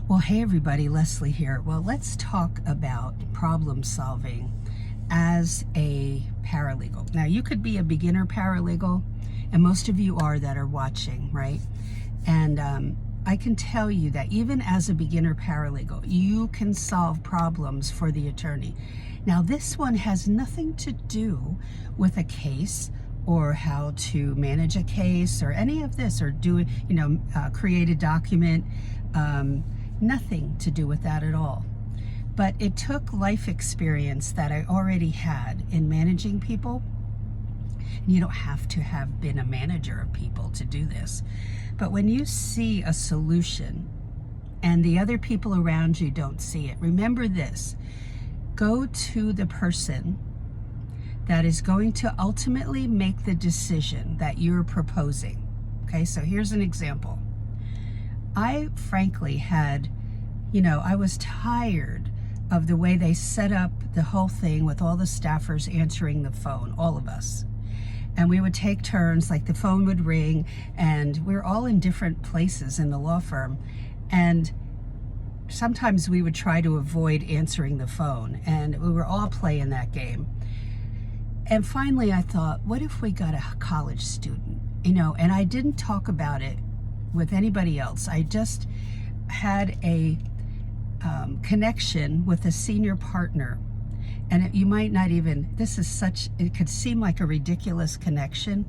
Well, hey everybody, Leslie here. Well, let's talk about problem solving as a paralegal. Now, you could be a beginner paralegal, and most of you are that are watching, right? And I can tell you that even as a beginner paralegal, you can solve problems for the attorney. Now, this one has nothing to do with a case or how to manage a case or any of this, or do, create a document. Nothing to do with that at all. But it took life experience that I already had in managing people. And you don't have to have been a manager of people to do this. But when you see a solution and the other people around you don't see it, remember this: go to the person that is going to ultimately make the decision that you're proposing. Okay, so here's an example. I frankly had, I was tired of the way they set up the whole thing with all the staffers answering the phone, all of us. And we would take turns, like the phone would ring, and we're all in different places in the law firm. And sometimes we would try to avoid answering the phone, and we were all playing that game. And finally I thought, what if we got a college student? And I didn't talk about it with anybody else. I just had a connection with a senior partner. And you might not even, it could seem like a ridiculous connection,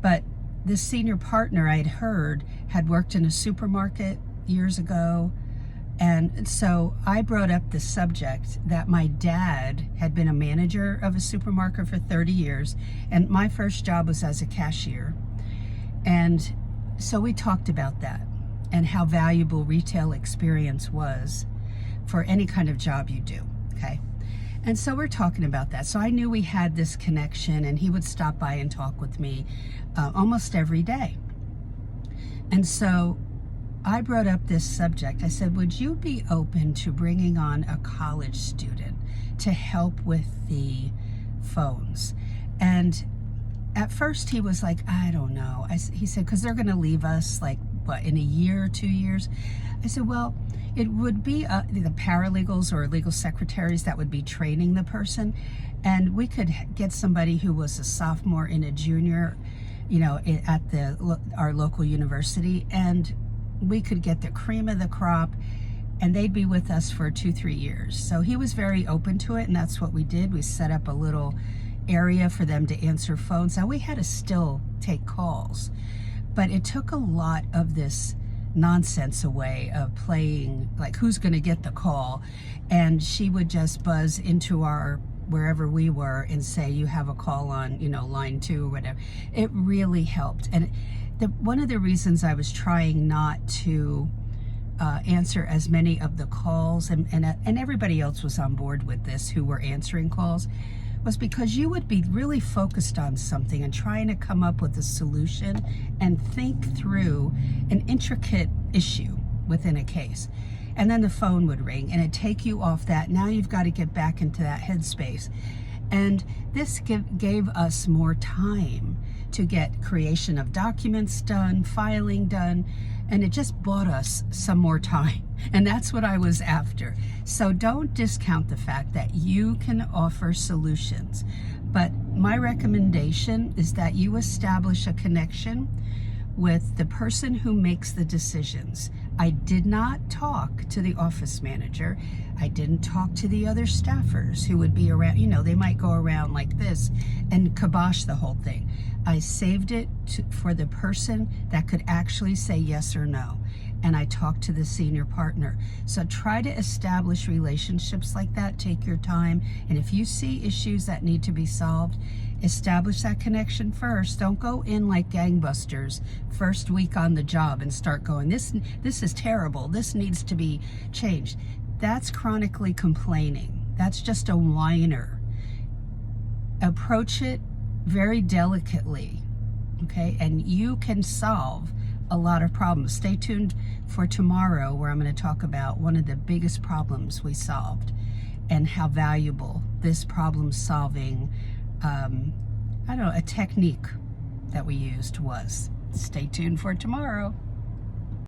but this senior partner I'd heard had worked in a supermarket years ago. And so I brought up the subject that my dad had been a manager of a supermarket for 30 years. And my first job was as a cashier. And so we talked about that and how valuable retail experience was for any kind of job you do, okay? And so we're talking about that. So I knew we had this connection, and he would stop by and talk with me almost every day. And so I brought up this subject. I said, would you be open to bringing on a college student to help with the phones? And at first he was like, I don't know. He said, because they're going to leave us in a year or 2 years? I said, well, it would be the paralegals or legal secretaries that would be training the person. And we could get somebody who was a sophomore and a junior, at our local university. And we could get the cream of the crop, and they'd be with us for 2-3 years. So he was very open to it, and that's what we did. We set up a little area for them to answer phones. Now, we had to still take calls, but it took a lot of this nonsense away of playing like who's going to get the call. And she would just buzz into our wherever we were and say, you have a call on line 2 or whatever. It really helped. And one of the reasons I was trying not to answer as many of the calls, and everybody else was on board with this who were answering calls, was because you would be really focused on something and trying to come up with a solution and think through an intricate issue within a case. And then the phone would ring and it'd take you off that. Now you've got to get back into that headspace. And this gave us more time to get creation of documents done, filing done, and it just bought us some more time. And that's what I was after. So don't discount the fact that you can offer solutions. But my recommendation is that you establish a connection with the person who makes the decisions. I did not talk to the office manager. I didn't talk to the other staffers who would be around. They might go around like this and kibosh the whole thing. I saved it for the person that could actually say yes or no. And I talked to the senior partner. So try to establish relationships like that. Take your time. And if you see issues that need to be solved, establish that connection first. Don't go in like gangbusters first week on the job and start going, this is terrible. This needs to be changed. That's chronically complaining. That's just a whiner. Approach it very delicately, okay? And you can solve a lot of problems. Stay tuned for tomorrow, where I'm going to talk about one of the biggest problems we solved and how valuable this problem solving, a technique that we used was. Stay tuned for tomorrow.